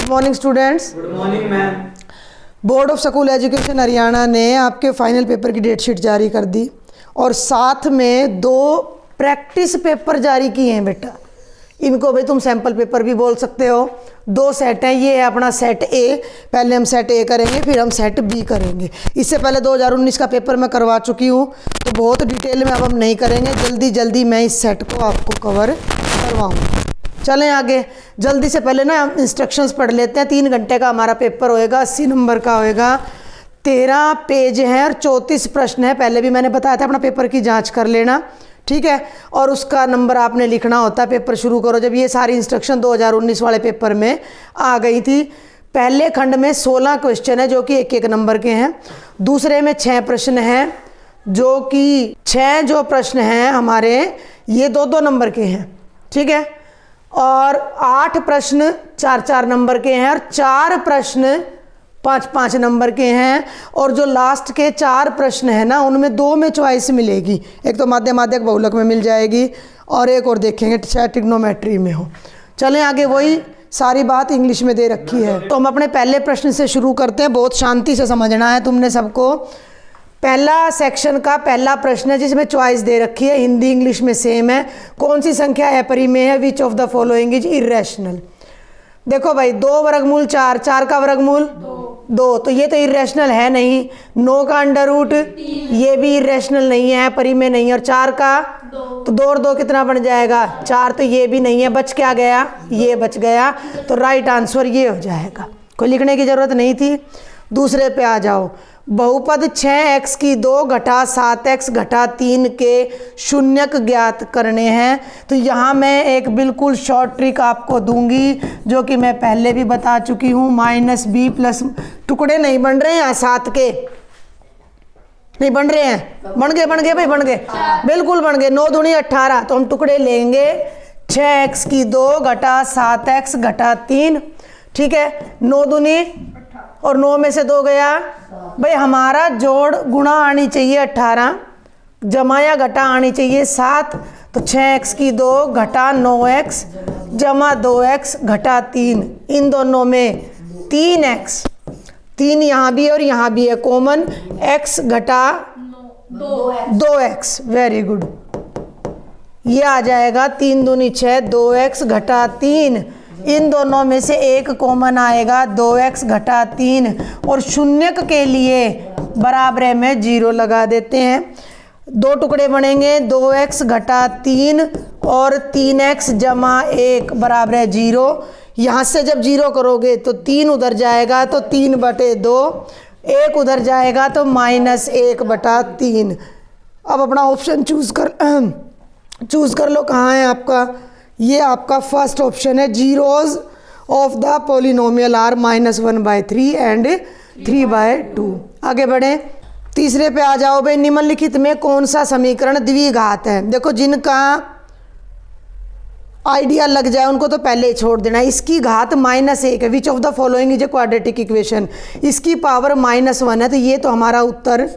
Good morning students. Good morning ma'am. Board of school education Haryana ने आपके final paper की date sheet जारी कर दी और साथ में 2 प्रैक्टिस पेपर जारी किए हैं बेटा। इनको भाई तुम सैम्पल पेपर भी बोल सकते हो। 2 सेट हैं, ये है अपना सेट ए। पहले हम सेट ए करेंगे, फिर हम सेट बी करेंगे। इससे पहले 2019 का पेपर मैं करवा चुकी हूँ, तो बहुत डिटेल में अब हम नहीं करेंगे। जल्दी जल्दी मैं इस सेट को आपको कवर करवाऊँगा। चलें आगे। जल्दी से पहले ना हम इंस्ट्रक्शंस पढ़ लेते हैं। 3 घंटे का हमारा पेपर होएगा, 80 नंबर का होएगा। 13 पेज हैं और 34 प्रश्न हैं। पहले भी मैंने बताया था, अपना पेपर की जांच कर लेना, ठीक है। और उसका नंबर आपने लिखना होता है। पेपर शुरू करो जब ये सारी इंस्ट्रक्शन 2019 वाले पेपर में आ गई थी। पहले खंड में 16 क्वेश्चन है जो कि 1-1 नंबर के हैं। दूसरे में 6 प्रश्न हैं जो कि 6 जो प्रश्न हैं हमारे ये 2-2 नंबर के हैं, ठीक है। और 8 प्रश्न 4-4 नंबर के हैं और 4 प्रश्न 5-5 नंबर के हैं। और जो लास्ट के 4 प्रश्न हैं ना, उनमें 2 में चॉइस मिलेगी। एक तो माध्यक बहुलक में मिल जाएगी और एक और देखेंगे शायद ट्रिग्नोमेट्री में हो। चलें आगे, वही सारी बात इंग्लिश में दे रखी है। तो हम अपने पहले प्रश्न से शुरू करते हैं। बहुत शांति से समझना है तुमने सबको। पहला सेक्शन का पहला प्रश्न है जिसमें चॉइस दे रखी है, हिंदी इंग्लिश में सेम है। कौन सी संख्या अपरिमेय है? Which of the following is irrational? देखो भाई, 2 वर्गमूल 4, 4 का वर्गमूल 2, तो ये तो इरेशनल है नहीं। 9 का अंडर रूट, ये भी इरेशनल नहीं है, परिमेय नहीं है। और 4 का तो 2 और 2 कितना बन जाएगा? 4, तो ये भी नहीं है। बच क्या गया? ये बच गया। तो राइट आंसर ये हो जाएगा, कोई लिखने की जरूरत नहीं थी। दूसरे पे आ जाओ। बहुपद 6x की 2 घटा 7x घटा 3 के शून्यक ज्ञात करने हैं। तो यहाँ मैं एक बिल्कुल शॉर्ट ट्रिक आपको दूंगी जो कि मैं पहले भी बता चुकी हूँ। -b प्लस, टुकड़े नहीं बन रहे हैं यहाँ 7 के, नहीं बन रहे हैं। बन गए भाई, बन गए, बिल्कुल बन गए। 9 दूनी 18, तो हम टुकड़े लेंगे 6x की 2 घटा 7x घटा 3, ठीक है। 9 दूनी और 9 में से 2 गया भाई। हमारा जोड़ गुणा आनी चाहिए 18, जमा या घटा आनी चाहिए 7। तो 6x की 2 घटा 9x जमा 2x घटा 3, इन दोनों में 3x, 3 यहाँ भी और यहाँ भी है कॉमन, x घटा 2x, वेरी गुड। ये आ जाएगा 3 दूनी 6, 2x घटा 3। इन दोनों में से एक कॉमन आएगा, 2x घटा 3। और शून्यक के लिए बराबर में 0 लगा देते हैं। 2 टुकड़े बनेंगे, 2x घटा 3 और 3x जमा 1 बराबर है 0। यहाँ से जब 0 करोगे तो 3 उधर जाएगा तो 3/2, 1 उधर जाएगा तो -1/3। अब अपना ऑप्शन चूज़ कर लो। कहाँ है आपका? ये आपका फर्स्ट ऑप्शन है। Zeros of the polynomial are -1/3 and 3/2। आगे बढ़े, तीसरे पे आ जाओ भाई। निम्नलिखित में कौन सा समीकरण द्विघात है? देखो, जिनका आइडिया लग जाए उनको तो पहले ही छोड़ देना। इसकी घात -1 है। Which of the following is a quadratic equation? इसकी पावर -1 है, तो ये तो हमारा उत्तर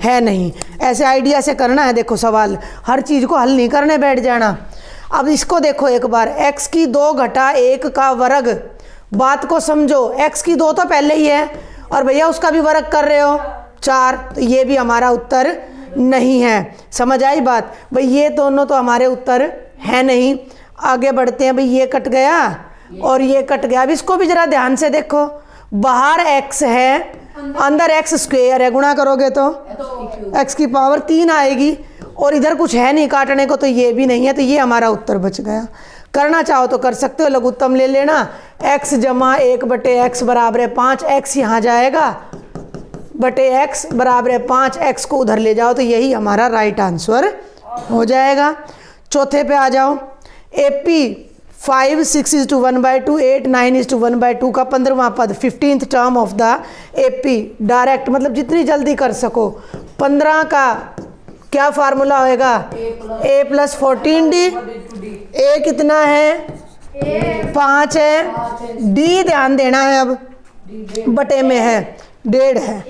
है नहीं। ऐसे आइडिया से करना है। देखो, सवाल हर चीज़ को हल नहीं करने बैठ जाना। अब इसको देखो एक बार, x की 2 घटा 1 का वर्ग, बात को समझो। x की 2 तो पहले ही है और भैया उसका भी वर्ग कर रहे हो 4, तो ये भी हमारा उत्तर नहीं है। समझ आई बात भाई? ये दोनों तो हमारे उत्तर है नहीं। आगे बढ़ते हैं भाई। ये कट गया और ये कट गया। अब इसको भी जरा ध्यान से देखो। बाहर x है, अंदर x स्क्वायर है, गुणा करोगे तो x की पावर 3 आएगी। और इधर कुछ है नहीं काटने को, तो ये भी नहीं है, तो ये हमारा उत्तर बच गया। करना चाहो तो कर सकते हो, लघुत्तम ले लेना। x जमा 1/x बराबर है 5, x यहाँ जाएगा बटे x बराबर है 5, x को उधर ले जाओ, तो यही हमारा राइट आंसर हो जाएगा। चौथे पे आ जाओ। AP 5 6 is to 1/2, 8 9 is to 1/2 का 15वां पद, 15th term of the AP direct, मतलब जितनी जल्दी कर सको। 15 का क्या फार्मूला होएगा? a + 14d। a कितना है? 5 है। d ध्यान देना है, अब बटे में है, 1.5 है।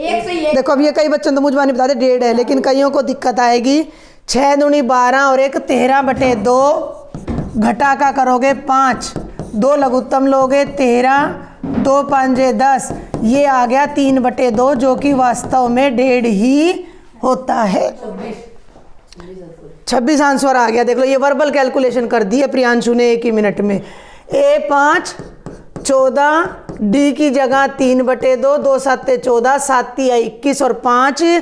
देखो, अब ये कई बच्चों तो मुझे बताते 1.5 है, लेकिन कईयों को दिक्कत आएगी। 6 दूनी 12 और 1 13/2, घटा का करोगे 5, 2 लघुत्तम लोगे 13 2 पंजे 10, ये आ गया 3/2 जो कि वास्तव में 1.5 ही होता है। 26 आंसर आ गया। देख लो, ये वर्बल कैलकुलेशन कर दी है प्रियांशु ने 1 ही मिनट में। A5 14, डी की जगह 3/2, 2 7 14, 7 21 और 5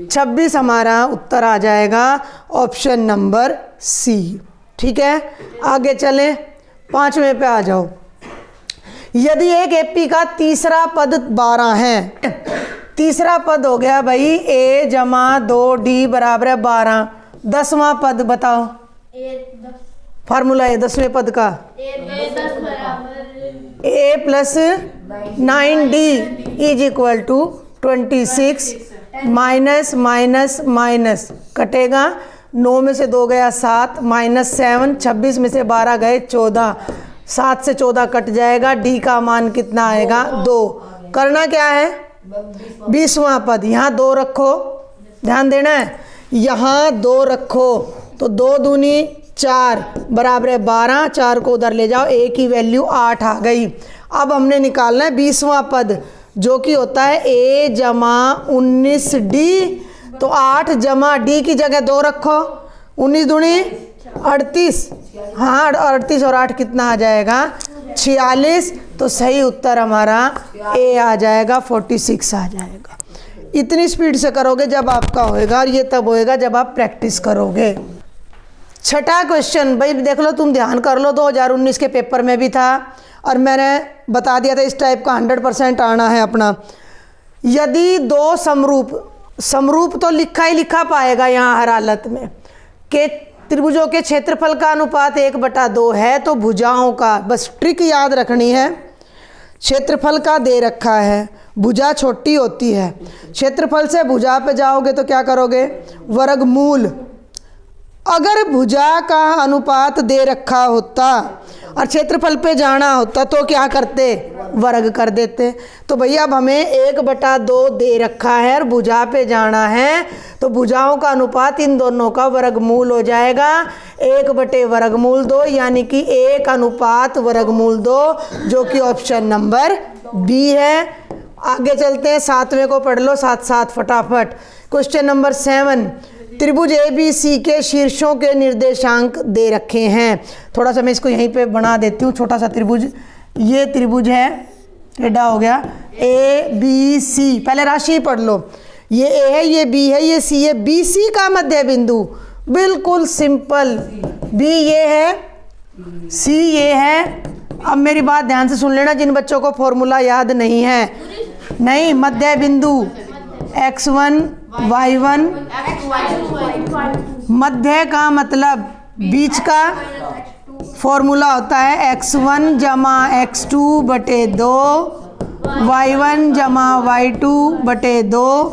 26, हमारा उत्तर आ जाएगा ऑप्शन नंबर सी। ठीक है, आगे चलें, 5वें पे आ जाओ। यदि एक एपी का तीसरा पद 12 है, तीसरा पद हो गया भाई a जमा 2d बराबर है 12। 10वां पद बताओ, फार्मूला है 10वें पद का, a plus 9d is equal to 26, minus minus minus कटेगा, 9 में से 2 गया 7, -7, 26 में से 12 गए 14, 7 से 14 कट जाएगा, डी का मान कितना आएगा 2। करना क्या है, 20वां पद, यहाँ 2 रखो, ध्यान देना है, यहाँ 2 रखो तो 2 दूनी 4 बराबर है 12, 4 को उधर ले जाओ, a की वैल्यू 8 आ गई। अब हमने निकालना है 20वां पद जो कि होता है a जमा 19d, तो 8 जमा d की जगह 2 रखो, 19 दूनी 38, हाँ 38 और 8 कितना आ जाएगा 46, तो सही उत्तर हमारा ए आ जाएगा 46 आ जाएगा। इतनी स्पीड से करोगे जब आपका होएगा, और ये तब होएगा जब आप प्रैक्टिस करोगे। छठा क्वेश्चन भाई देख लो, तुम ध्यान कर लो, 2019 के पेपर में भी था और मैंने बता दिया था इस टाइप का 100% आना है अपना। यदि 2 समरूप तो लिखा ही लिखा पाएगा यहाँ हर हालत में, के त्रिभुजों के क्षेत्रफल का अनुपात 1/2 है, तो भुजाओं का बस ट्रिक याद रखनी है। क्षेत्रफल का दे रखा है, भुजा छोटी होती है, क्षेत्रफल से भुजा पे जाओगे तो क्या करोगे, वर्गमूल। अगर भुजा का अनुपात दे रखा होता और क्षेत्रफल पे जाना होता तो क्या करते, वर्ग कर देते। तो भैया अब हमें 1/2 दे रखा है और भुजा पे जाना है, तो भुजाओं का अनुपात इन दोनों का वर्गमूल हो जाएगा 1/2, यानी कि 1:2, जो कि ऑप्शन नंबर बी है। आगे चलते हैं, 7वें को पढ़ लो साथ साथ फटाफट। क्वेश्चन नंबर 7, त्रिभुज ABC के शीर्षों के निर्देशांक दे रखे हैं। थोड़ा सा मैं इसको यहीं पे बना देती हूँ, छोटा सा त्रिभुज, ये त्रिभुज है, टेढ़ा हो गया, ABC, पहले राशि पढ़ लो, ये A है, ये B है, ये C है, BC का मध्य बिंदु, बिल्कुल सिंपल, B ये है, C ये है। अब मेरी बात ध्यान से सुन लेना, जिन बच्चों को फॉर्मूला याद नहीं है, नहीं, मध्य बिंदु x1 y1, मध्य का मतलब बीच का, फॉर्मूला होता है x1 जमा x2/2, y1 जमा y2/2,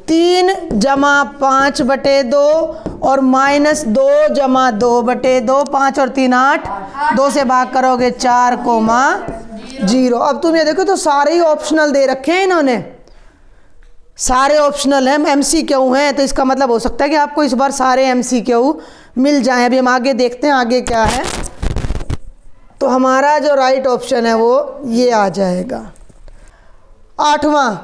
3 जमा 5/2 और -2 जमा 2/2, 5 और 3 8, 2 से भाग करोगे 4,0। अब तुम ये देखो तो सारे ही ऑप्शनल दे रखे हैं इन्होंने, सारे ऑप्शनल हैं, MCQ हैं, तो इसका मतलब हो सकता है कि आपको इस बार सारे MCQ मिल जाएं। अभी हम आगे देखते हैं आगे क्या है। तो हमारा जो राइट ऑप्शन है वो ये आ जाएगा। 8वां,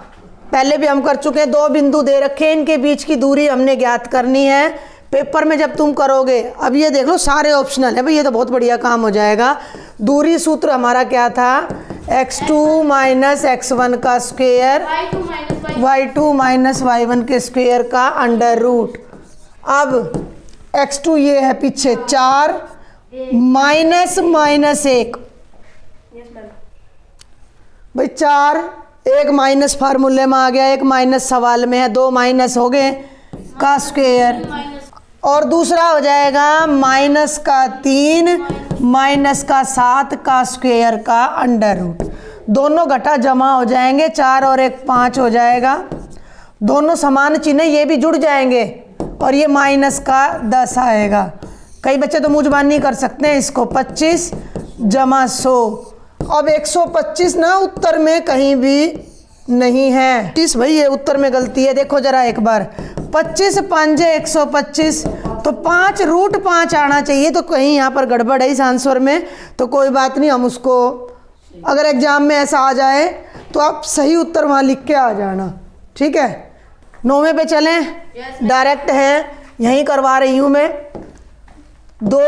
पहले भी हम कर चुके हैं, 2 बिंदु दे रखे हैं, इनके बीच की दूरी हमने ज्ञात करनी है। पेपर में जब तुम करोगे, अब ये देख लो सारे ऑप्शनल है भाई, ये तो बहुत बढ़िया काम हो जाएगा। दूरी सूत्र हमारा क्या था, x2 माइनस x1 का स्क्वायर, y2 माइनस y1 के स्क्वायर का अंडर रूट। अब x2 ये है पीछे 4 माइनस -1, भाई 4, 1 माइनस फार्मूले में आ गया, 1 माइनस सवाल में है, 2 माइनस हो गए का स्क्वायर, और दूसरा हो जाएगा -3 -7 का स्क्वायर का अंडर रूट। दोनों घटा जमा हो जाएंगे, 4 और 1 5 हो जाएगा, दोनों समान चिन्ह ये भी जुड़ जाएंगे, और ये -10 आएगा। कई बच्चे तो मुंहजबानी कर सकते हैं इसको, 25 जमा 100। अब 125 ना उत्तर में कहीं भी नहीं है, इस भाई ये उत्तर में गलती है, देखो जरा एक बार, 25 5 125, तो 5√5 आना चाहिए, तो कहीं यहाँ पर गड़बड़ है इस आंसर में, तो कोई बात नहीं, हम उसको अगर एग्जाम में ऐसा आ जाए तो आप सही उत्तर वहाँ लिख के आ जाना, ठीक है। 9वें पे चलें, डायरेक्ट है, यहीं करवा रही हूँ मैं। 2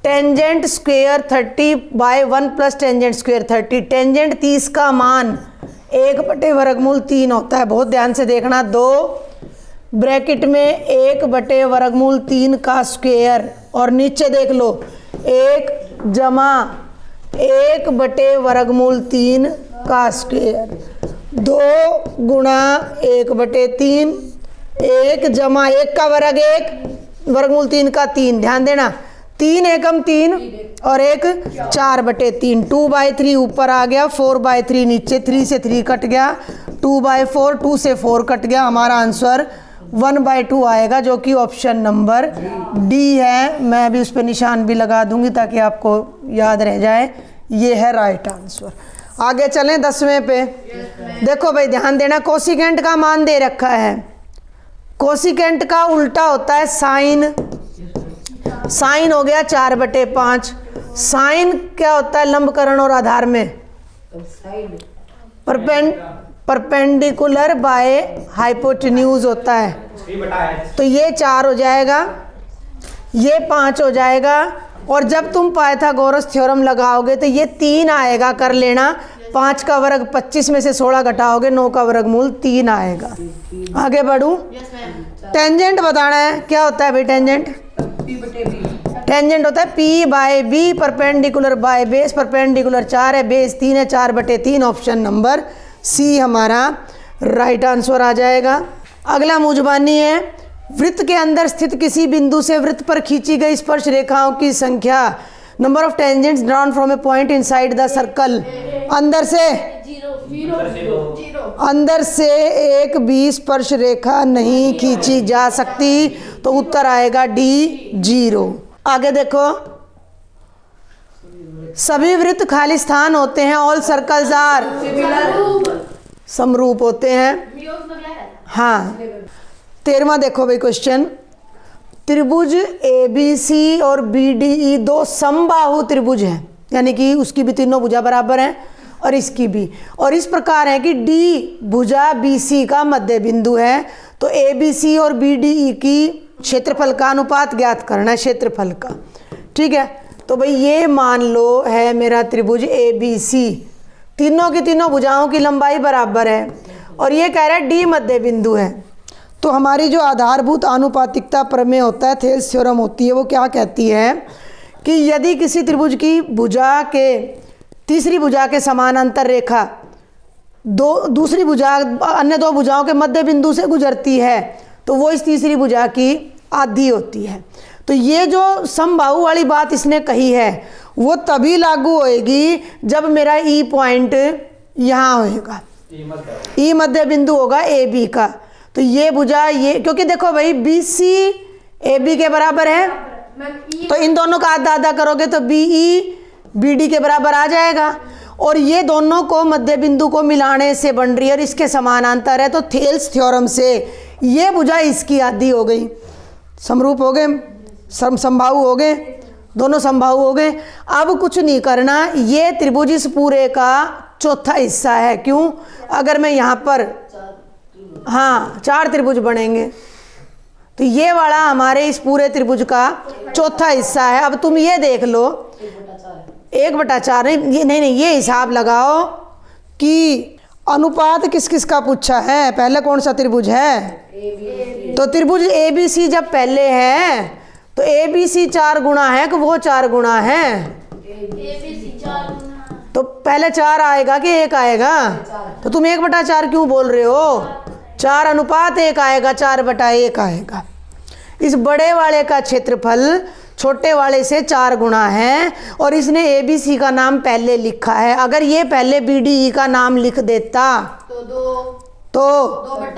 tangent square 30 by 1 plus tangent square 30। Tangent 30 का मान 1/वर्गमूल 3 होता है, बहुत ध्यान से देखना। 2 ब्रैकेट में 1/वर्गमूल 3 का स्क्वेयर, और नीचे देख लो 1 जमा 1/वर्गमूल 3 का स्क्वेयर, 2 गुणा 1/3, 1 जमा 1 का वर्ग 1 वर्गमूल 3 का 3, ध्यान देना 3 एकम 3 और 1 4/3, 2/3 ऊपर आ गया, 4/3 नीचे, 3 से 3 कट गया, 2/4, 2 से 4 कट गया, हमारा आंसर 1/2 आएगा, जो कि ऑप्शन नंबर डी है। मैं अभी उस पर निशान भी लगा दूंगी ताकि आपको याद रह जाए, ये है राइट आंसर। आगे चलें 10वें पे। देखो भाई ध्यान देना, कोसिकेंट का मान दे रखा है, कोसिकेंट का उल्टा होता है साइन। साइन हो गया 4/5। साइन क्या होता है लंबकरण और आधार में? परपेंडिकुलर बाय हाइपोटेन्यूज होता है। तो ये 4 हो जाएगा, ये 5 हो जाएगा, और जब तुम पाइथागोरस थ्योरम लगाओगे तो ये 3 आएगा, कर लेना। 5 का वर्ग 25 में से 16 घटाओगे, 9 का वर्गमूल 3 आएगा। आगे बढ़ूं, टेंजेंट बताना है, क्या होता है भाई टेंजेंट? टेंजेंट होता है P/B, perpendicular by base, perpendicular 4 है, बेस 3 है, 4/3, ऑप्शन नंबर सी हमारा राइट आंसर आ जाएगा। अगला मुजबानी है, वृत्त के अंदर स्थित किसी बिंदु से वृत्त पर खींची गई स्पर्श रेखाओं की संख्या, number of tangents drawn from A point inside the circle. अंदर से एक भी स्पर्श रेखा नहीं खींची जा सकती, तो उत्तर आएगा डी 0। आगे देखो, सभी वृत्त खाली स्थान होते हैं, ऑल सर्कल्स आर समरूप होते हैं। हाँ, 13वां देखो भाई क्वेश्चन, त्रिभुज ABC और BDE 2 समबाहु त्रिभुज है, यानी कि उसकी भी तीनों भुजा बराबर हैं और इसकी भी, और इस प्रकार है कि D भुजा BC का मध्य बिंदु है। तो ABC और BDE की क्षेत्रफल का अनुपात ज्ञात करना है, क्षेत्रफल का, ठीक है। तो भाई ये मान लो है मेरा त्रिभुज ABC, तीनों की तीनों भुजाओं की लंबाई बराबर है, और ये कह रहा है D मध्य बिंदु है। तो हमारी जो आधारभूत आनुपातिकता प्रमेय होता है, थेल्स थ्योरम होती है, वो क्या कहती है कि यदि किसी त्रिभुज की भुजा के तीसरी भुजा के समानांतर रेखा दूसरी भुजा अन्य 2 भुजाओं के मध्य बिंदु से गुजरती है, तो वो इस तीसरी भुजा की आधी होती है। तो ये जो समबाहु वाली बात इसने कही है वो तभी लागू होएगी जब मेरा ई पॉइंट यहाँ होएगा, ई मध्य बिंदु होगा ए बी का। तो ये भुजा ये, क्योंकि देखो भाई बी सी ए बी के बराबर है, तो इन दोनों का आधा आधा करोगे तो बी ई बी डी के बराबर आ जाएगा, और ये दोनों को मध्य बिंदु को मिलाने से बन रही है और इसके समानांतर है। तो थेल्स थ्योरम से ये भुजा इसकी आधी हो गई, समरूप हो गए, समबाहु हो गए, दोनों समबाहु हो गए। अब कुछ नहीं करना, ये त्रिभुज इस पूरे का चौथा हिस्सा है। क्यों? अगर मैं यहाँ पर, हाँ 4 त्रिभुज बनेंगे, तो ये वाला हमारे इस पूरे त्रिभुज का चौथा हिस्सा है। अब तुम ये देख लो, 1/4 नहीं, ये हिसाब लगाओ कि अनुपात किस किस का पूछा है। पहले कौन सा त्रिभुज है? तो त्रिभुज ABC जब पहले है तो ABC 4 गुना है कि वो 4 गुना है? तो पहले 4 आएगा कि 1 आएगा? तो तुम 1/4 क्यों बोल रहे हो? 4 अनुपात 1 आएगा, 4/1 आएगा। इस बड़े वाले का क्षेत्रफल छोटे वाले से 4 गुना है, और इसने ABC का नाम पहले लिखा है। अगर ये पहले BDE का नाम लिख देता तो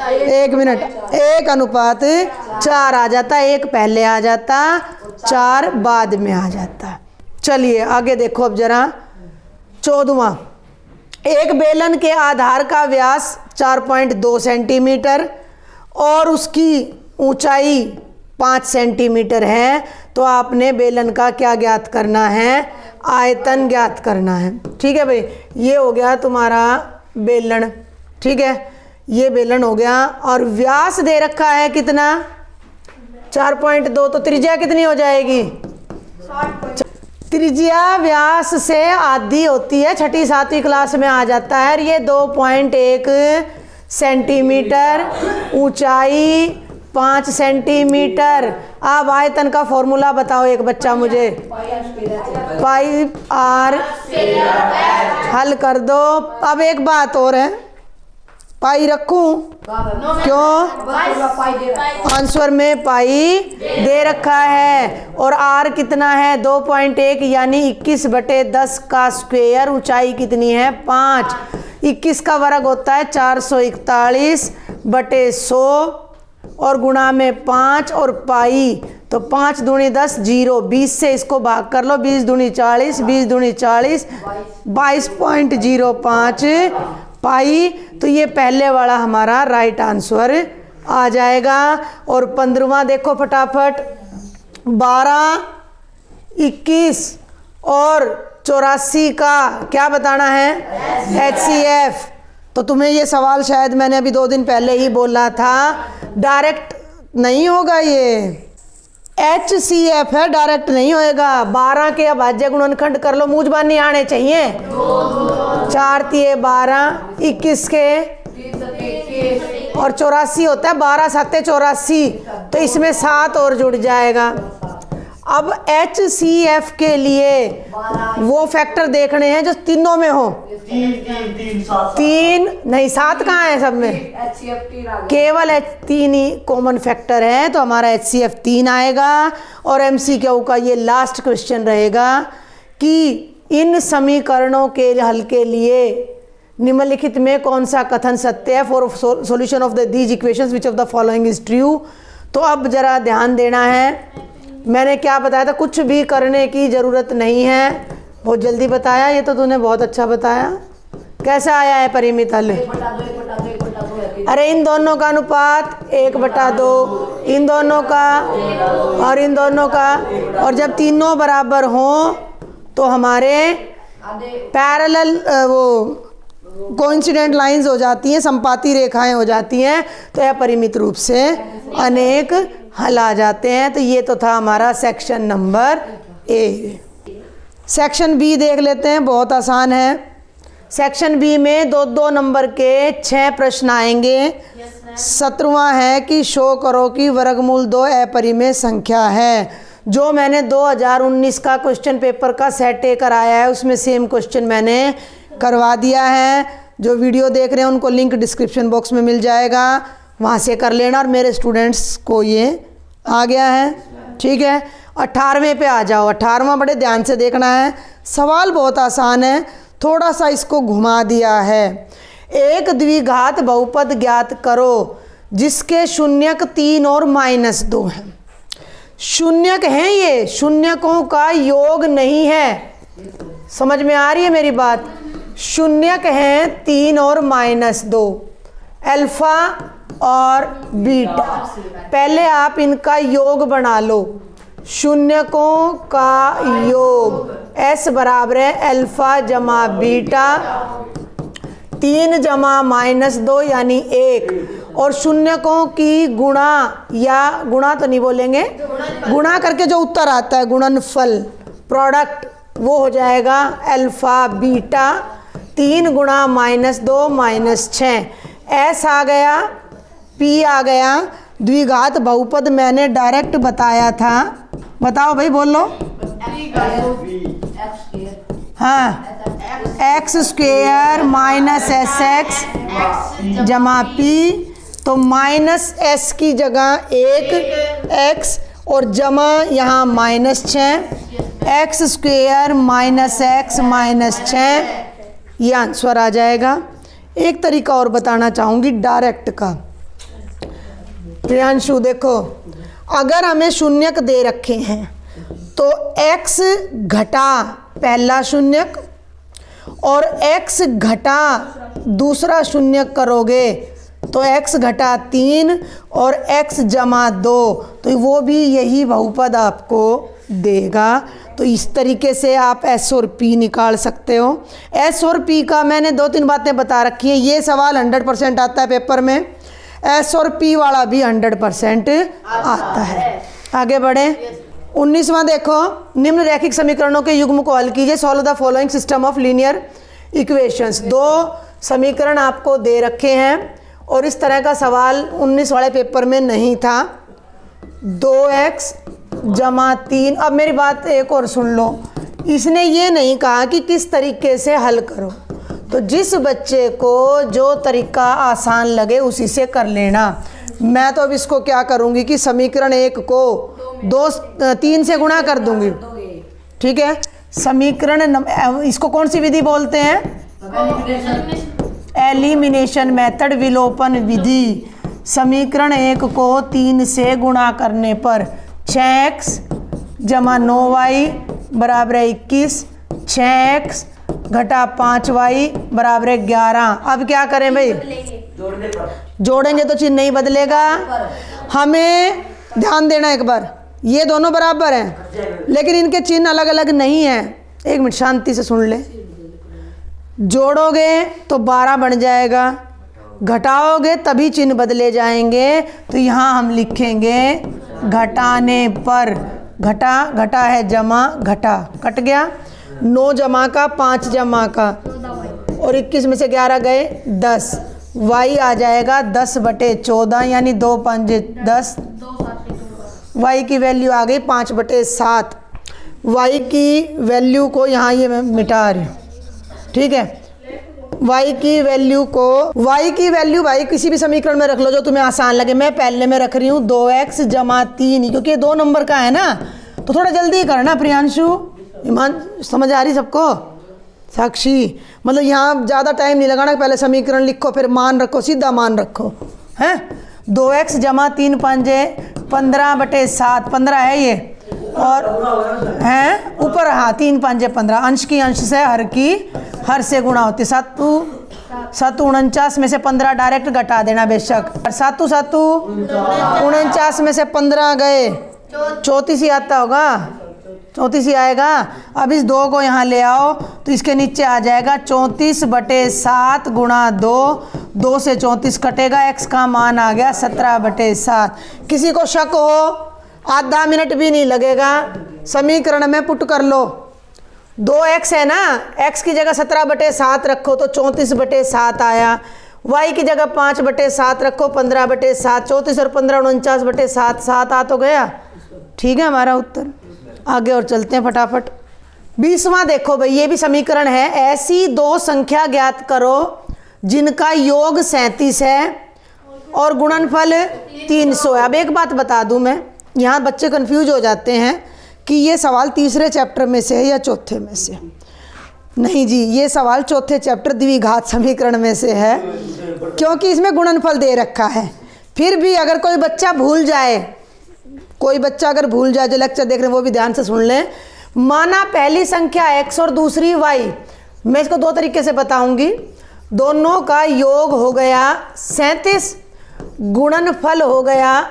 1 मिनट, 1 अनुपात 4 आ जाता, 1 पहले आ जाता, 4 बाद में आ जाता। चलिए आगे देखो अब जरा 14वां, एक बेलन के आधार का व्यास 4.2 सेंटीमीटर और उसकी ऊंचाई 5 सेंटीमीटर है, तो आपने बेलन का क्या ज्ञात करना है? आयतन ज्ञात करना है। ठीक है भाई, ये हो गया तुम्हारा बेलन। ठीक है, ये बेलन हो गया और व्यास दे रखा है कितना 4.2, तो त्रिज्या कितनी हो जाएगी? त्रिज्या व्यास से आधी होती है, छठी सातवीं क्लास में आ जाता है। ये 2.1 सेंटीमीटर, ऊंचाई 5 सेंटीमीटर। अब आयतन का फॉर्मूला बताओ एक बच्चा मुझे। पाई आर हल कर दो। अब एक बात और है, पाई रखूं? क्यों? आंसर में पाई दे रखा है और आर कितना है 2.1 यानी 21/10 का स्क्वायर। ऊंचाई कितनी है 5। 21 का वर्ग होता है 441/100 और गुणा में 5 और पाई, तो 5 दूनी 10, 0। 20 से इसको भाग कर लो, 20 दूनी 40, 20 दूनी 40, 22.05 पाई। तो ये पहले वाला हमारा राइट आंसर आ जाएगा। और 15वां देखो फटाफट, 12, 21 और 84 का क्या बताना है? HCF। तो तुम्हें ये सवाल शायद मैंने अभी 2 दिन पहले ही बोला था, डायरेक्ट नहीं होगा ये। HCF है, डायरेक्ट नहीं होएगा। 12 के अभाज्य गुणनखंड कर लो, मूजबानी आने चाहिए। 4 तिये 12, 21 के और 84 होता है, 12 7 84, तो इसमें 7 और जुड़ जाएगा। अब HCF के लिए वो फैक्टर देखने हैं जो तीनों में हो। 3 नहीं, 7 कहाँ है सब में? केवल 3 ही कॉमन फैक्टर है, तो हमारा HCF 3 आएगा। और MCQ का ये लास्ट क्वेश्चन रहेगा कि इन समीकरणों के हल के लिए निम्नलिखित में कौन सा कथन सत्य है? For solution of these equations which of the following is true. तो अब जरा ध्यान देना है, मैंने क्या बताया था, कुछ भी करने की ज़रूरत नहीं है, बहुत जल्दी बताया। ये तो तूने बहुत अच्छा बताया। कैसा आया है परिमित हल? अरे इन दोनों का अनुपात 1/2, इन दोनों का और इन दोनों का, और जब तीनों बराबर हों तो हमारे पैरेलल वो कोइंसिडेंट लाइंस हो जाती हैं, संपाती रेखाएं हो जाती हैं, तो यह परिमित रूप से अनेक हल आ जाते हैं। तो ये तो था हमारा section number A. Section B देख लेते हैं, बहुत आसान है। सेक्शन बी में 2-2 नंबर के 6 प्रश्न आएंगे। 17वां है कि शो करो कि वर्गमूल 2 अपरिमेय संख्या है। जो मैंने 2019 का क्वेश्चन पेपर का सेट ए कराया है, उसमें सेम क्वेश्चन मैंने करवा दिया है। जो वीडियो देख रहे हैं उनको लिंक डिस्क्रिप्शन बॉक्स में मिल जाएगा, वहाँ से कर लेना। और मेरे स्टूडेंट्स को ये आ गया है। ठीक है, 18वें पे आ जाओ। 18वां बड़े ध्यान से देखना है, सवाल बहुत आसान है, थोड़ा सा इसको घुमा दिया है। एक द्विघात बहुपद ज्ञात करो जिसके शून्यक 3 और -2 हैं। शून्यक हैं ये, शून्यकों का योग नहीं है। समझ में आ रही है मेरी बात? शून्यक हैं 3 और -2, अल्फा और बीटा। पहले आप इनका योग बना लो। शून्यकों का योग S बराबर है अल्फा जमा बीटा, 3 जमा -2 यानी 1, और शून्यकों की गुणा, या गुणा तो नहीं बोलेंगे, गुणा करके जो उत्तर आता है गुणनफल, प्रोडक्ट, वो हो जाएगा अल्फा बीटा। 3 गुणा -2 -6, S आ गया, P आ गया। द्विघात बहुपद मैंने डायरेक्ट बताया था, बताओ भाई, बोलो। हाँ, x² -sx जमा p, तो -s की जगह 1 x और जमा यहाँ -6, x² -x -6, ये आंसर आ जाएगा। एक तरीका और बताना चाहूँगी डायरेक्ट का। प्रियांशु देखो, अगर हमें शून्यक दे रखे हैं तो x घटा पहला शून्यक और x घटा दूसरा शून्यक करोगे तो x घटा 3 और x जमा 2, तो वो भी यही बहुपद आपको देगा। तो इस तरीके से आप एस और पी निकाल सकते हो। एस और पी का मैंने 2-3 बातें बता रखी हैं। ये सवाल 100% आता है पेपर में, एस और पी वाला भी 100% आता है। आगे बढ़े। 19वां देखो, निम्न रैखिक समीकरणों के युग्म को हल कीजिए। Solve the following system of linear equations. 2 समीकरण आपको दे रखे हैं और इस तरह का सवाल 19 वाले पेपर में नहीं था। 2x जमा 3। अब मेरी बात एक और सुन लो, इसने ये नहीं कहा कि किस तरीके से हल करो, तो जिस बच्चे को जो तरीका आसान लगे उसी से कर लेना। मैं तो अब इसको क्या करूँगी कि समीकरण 1 को 3 से गुणा कर दूंगी, ठीक है। समीकरण इसको कौन सी विधि बोलते हैं? एलिमिनेशन मेथड, विलोपन विधि। समीकरण 1 को 3 से गुणा करने पर 6x जमा 9y बराबर है 21, 6x घटा 5y बराबर है 11। अब क्या करें भाई? जोड़ेंगे तो चिन्ह नहीं बदलेगा। हमें ध्यान देना एक बार, ये दोनों बराबर हैं लेकिन इनके चिन्ह अलग अलग नहीं हैं। एक मिनट शांति से सुन ले। जोड़ोगे तो 12 बन जाएगा, घटाओगे तभी चिन्ह बदले जाएंगे। तो यहाँ हम लिखेंगे घटाने पर, घटा घटा है जमा, घटा कट गया, 9 जमा का 5 जमा का और 21 में से 11 गए 10, y आ जाएगा 10/14 यानी 2 5 10। y की वैल्यू आ गई 5/7। y की वैल्यू को यहाँ ये मैं मिटा रही हूँ, ठीक है। y की वैल्यू भाई किसी भी समीकरण में रख लो जो तुम्हें आसान लगे। मैं पहले में रख रही हूँ 2x जमा 3, क्योंकि ये 2 नंबर का है ना, तो थोड़ा जल्दी करना। प्रियांशु, ईमान, समझ आ रही सबको? साक्षी, मतलब यहाँ ज़्यादा टाइम नहीं लगाना, पहले समीकरण लिखो फिर मान रखो, सीधा मान रखो, हैं। 2x जमा 3 पंजे 15/7, 15 है ये, और हैं ऊपर, हाँ 3 पंजे 15, अंश की अंश से हर से गुणा होती। 7 49 में से 15 डायरेक्ट घटा देना बेशक। 7 49 में से 15 गए 34 ही आता होगा, 34 ही आएगा। अब इस 2 को यहाँ ले आओ तो इसके नीचे आ जाएगा 34/7 गुणा 2 से 34 कटेगा, x का मान आ गया 17/7। किसी को शक हो आधा मिनट भी नहीं लगेगा, समीकरण में पुट कर लो। 2x है ना, x की जगह 17/7 रखो तो 34/7 आया, y की जगह 5/7 रखो 15/7, 34 और 15 49/7, 7 आ तो गया, ठीक है हमारा उत्तर। आगे और चलते हैं फटाफट। 20वां देखो भाई, ये भी समीकरण है। ऐसी 2 संख्या ज्ञात करो जिनका योग 37 है और गुणनफल 300 है। अब एक बात बता दूं मैं, यहाँ बच्चे कंफ्यूज हो जाते हैं कि ये सवाल तीसरे चैप्टर में से है या चौथे में से। नहीं जी, ये सवाल चौथे चैप्टर द्विघात समीकरण में से है, क्योंकि इसमें गुणनफल दे रखा है। फिर भी अगर कोई बच्चा भूल जाए, जो लेक्चर देख रहे हैं वो भी ध्यान से सुन लें। माना पहली संख्या x और दूसरी y, मैं इसको 2 तरीके से बताऊंगी। दोनों का योग हो गया 37, गुणनफल हो गया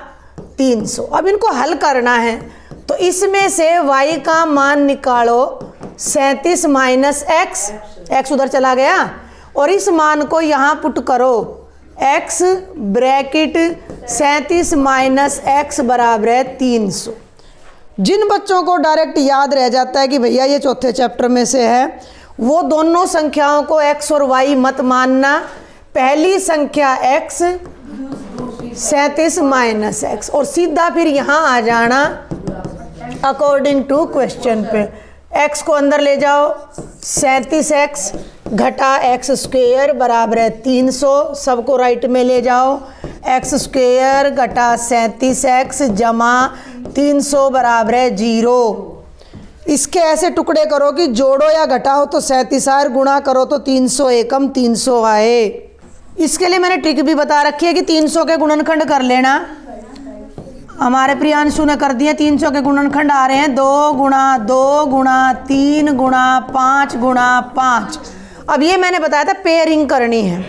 300। अब इनको हल करना है तो इसमें से y का मान निकालो 37 माइनस x उधर चला गया, और इस मान को यहाँ पुट करो, x ब्रैकेट 37 माइनस x बराबर है 300। जिन बच्चों को डायरेक्ट याद रह जाता है कि भैया ये चौथे चैप्टर में से है, वो दोनों संख्याओं को x और y मत मानना। पहली संख्या x 37 माइनस x और सीधा फिर यहाँ आ जाना अकॉर्डिंग टू क्वेश्चन पे। x को अंदर ले जाओ, 37x घटा x स्क्वेयर बराबर है 300, सबको राइट में ले जाओ। x स्क्वेयर घटा 37x जमा 300 बराबर है 0। इसके ऐसे टुकड़े करो कि जोड़ो या घटाओ तो 37 आए, गुणा करो तो 300 एकम 300 आए। इसके लिए मैंने ट्रिक भी बता रखी है कि 300 के गुणनखंड कर लेना। हमारे प्रियांशु ने कर दिए, 300 के गुणनखंड आ रहे हैं 2 गुणा 2 गुणा 3 गुणा 5 गुणा 5। अब ये मैंने बताया था पेयरिंग करनी है।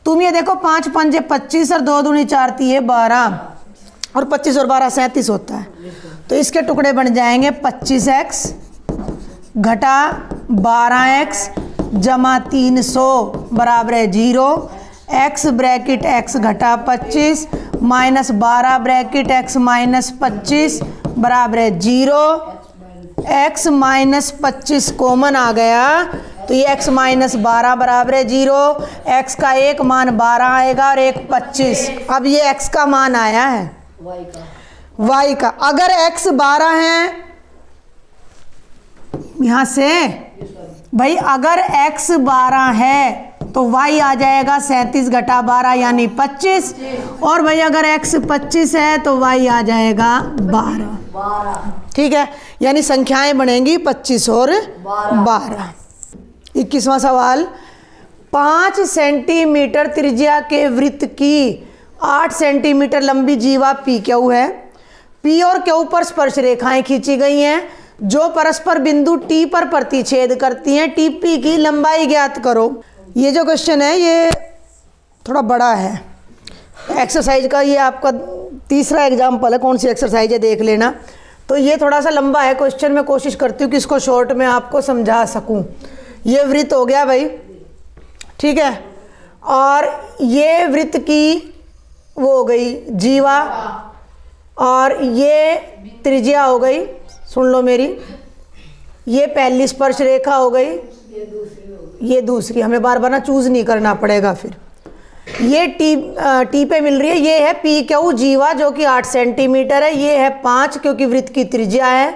तुम ये देखो 5 पंजे 25 और 2 दूनी 4 तीय 12 और 25 और 12 37 होता है, तो इसके टुकड़े बन जाएंगे 25x घटा 12x जमा 300 बराबर है 0। x ब्रैकेट x घटा 25 माइनस 12 ब्रैकेट x माइनस 25 बराबर है 0। x माइनस 25 कॉमन आ गया तो ये x माइनस 12 बराबर है 0। x का एक मान 12 आएगा और एक 25। अब ये x का मान आया है y का। अगर x 12 है यहाँ से भाई, अगर x 12 है तो y आ जाएगा 37 घटा 12 यानी 25। और भाई अगर x 25 है तो y आ जाएगा 12। ठीक है, यानी संख्याएं बनेंगी 25 और 12। 21वां सवाल, 5 सेंटीमीटर त्रिज्या के वृत्त की 8 सेंटीमीटर लंबी जीवा पी क्यू है। पी और क्यू पर स्पर्श रेखाएं खींची गई हैं जो परस्पर बिंदु टी पर प्रतिच्छेद करती हैं। टीपी की लंबाई ज्ञात करो। ये जो क्वेश्चन है ये थोड़ा बड़ा है एक्सरसाइज का। ये आपका तीसरा एग्जाम्पल है, कौन सी एक्सरसाइज है देख लेना। तो ये थोड़ा सा लंबा है क्वेश्चन। मैं कोशिश करती हूँ कि इसको शॉर्ट में आपको समझा सकूँ। ये वृत्त हो गया भाई, ठीक है, और ये वृत्त की वो हो गई जीवा, और ये त्रिज्या हो गई, सुन लो मेरी, ये पहली स्पर्श रेखा हो गई, ये दूसरी। हमें बार बार ना चूज नहीं करना पड़ेगा फिर। ये टी पे मिल रही है, ये है पी क्यू जीवा जो कि 8 सेंटीमीटर है, ये है 5 क्योंकि वृत्त की त्रिज्या है।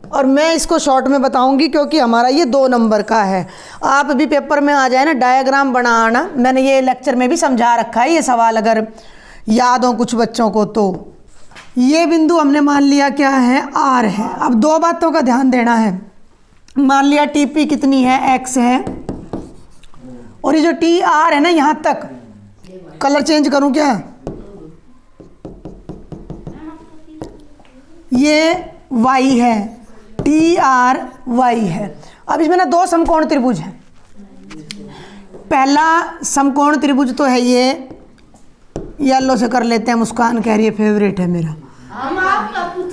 और मैं इसको शॉर्ट में बताऊंगी क्योंकि हमारा ये 2 नंबर का है। आप भी पेपर में आ जाए ना डायग्राम बनाना, मैंने ये लेक्चर में भी समझा रखा है ये सवाल, अगर याद हो कुछ बच्चों को तो। ये बिंदु हमने मान लिया क्या है, आर है। अब 2 बातों का ध्यान देना है। मान लिया टीपी कितनी है, एक्स है, और ये जो टी आर है ना, यहाँ तक कलर चेंज करूँ क्या, ये वाई है, टी आर वाई है। अब इसमें ना 2 समकोण त्रिभुज हैं। पहला समकोण त्रिभुज तो है ये, येलो से कर लेते हैं, मुस्कान कह रही है फेवरेट है मेरा।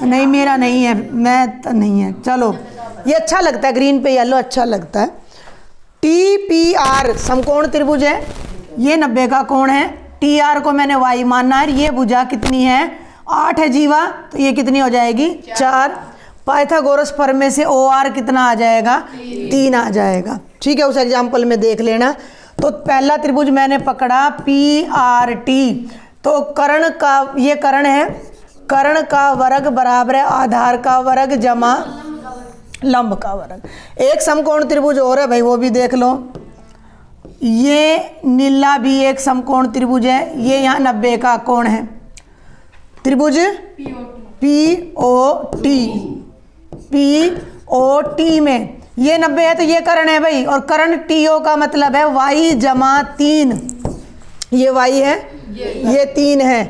नहीं मेरा नहीं है, मैं तो नहीं है, चलो ये अच्छा लगता है, ग्रीन पे येलो अच्छा लगता है। टी पी आर समकोण त्रिभुज है, ये 90 का कोण है। टी आर को मैंने वाई मानना है। ये भुजा कितनी है, 8 है जीवा, तो ये कितनी हो जाएगी, 4। पाइथागोरस प्रमेय से ओ आर कितना आ जाएगा, 3 आ जाएगा। ठीक है, उस एग्जाम्पल में देख लेना। तो पहला त्रिभुज मैंने पकड़ा पी आर टी, तो कर्ण का, ये कर्ण है, कर्ण का वर्ग बराबर है आधार का वर्ग जमा लंब का वर्ग। एक समकोण त्रिभुज और है भाई, वो भी देख लो। ये नीला भी एक समकोण त्रिभुज है, ये यहाँ 90 का कोण है। त्रिभुज पी ओ टी में ये 90 है, तो ये कर्ण है भाई, और कर्ण टी ओ का मतलब है y जमा 3। ये y है, ये 3 है,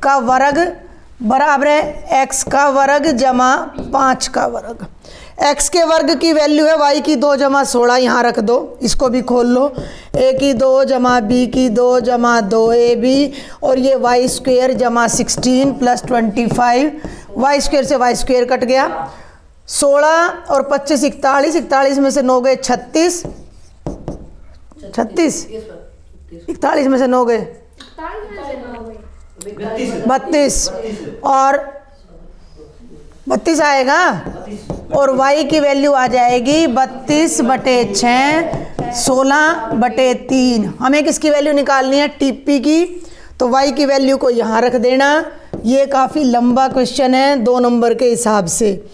का वर्ग बराबर है x का वर्ग जमा 5 का वर्ग। x के वर्ग की वैल्यू है y की 2 जमा 16, यहाँ रख दो, इसको भी खोल लो। a की 2 जमा b की 2 जमा 2ab, और ये y स्क्वेयर जमा 16 प्लस 25, y स्क्वेयर से y स्क्वेयर कट गया। 16 और 25 41, 41 में से 9 गए 36, 41 में से 9 गए 32, और 32 आएगा, और y की वैल्यू आ जाएगी 32/6, 16/3। हमें किसकी वैल्यू निकालनी है, टीपी की, तो y की वैल्यू को यहाँ रख देना। ये काफ़ी लंबा क्वेश्चन है 2 नंबर के हिसाब से।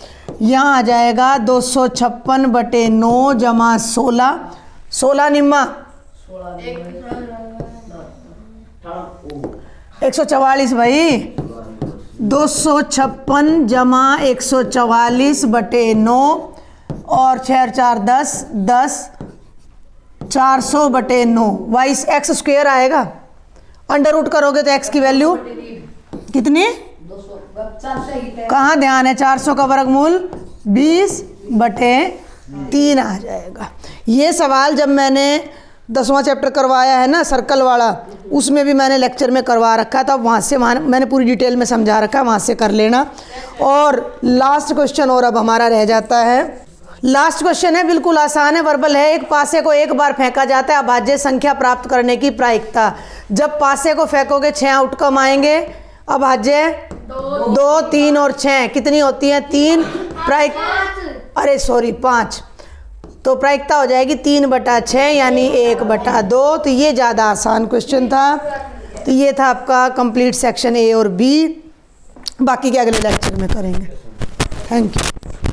यहाँ आ जाएगा 256/9 जमा 16, 16 निम्मा 144 भाई, 256 जमा 144/9, और 6 4 10, 10 400/9। वाई एक्स स्क्वेयर आएगा, अंडर रूट करोगे तो एक्स की वैल्यू कितनी, कहाँ ध्यान है, 400 का वर्गमूल 20/3 आ जाएगा। ये सवाल जब मैंने 10वां चैप्टर करवाया है ना सर्कल वाला, उसमें भी मैंने लेक्चर में करवा रखा था, वहाँ से मैंने पूरी डिटेल में समझा रखा है, वहाँ से कर लेना। और लास्ट क्वेश्चन और अब हमारा रह जाता है, लास्ट क्वेश्चन है, बिल्कुल आसान है, वर्बल है। एक पासे को एक बार फेंका जाता है, अभाज्य संख्या प्राप्त करने की प्रायिकता। जब पासे को फेंकोगे 6 आउटकम आएंगे। अभाज्य 2, 3 और 6 कितनी होती है? 3। अरे सॉरी 5। तो प्रायिकता हो जाएगी 3/6 यानी 1/2। तो ये ज़्यादा आसान क्वेश्चन था। तो ये था आपका कंप्लीट सेक्शन ए और बी। बाकी के अगले लेक्चर में करेंगे। Thank you.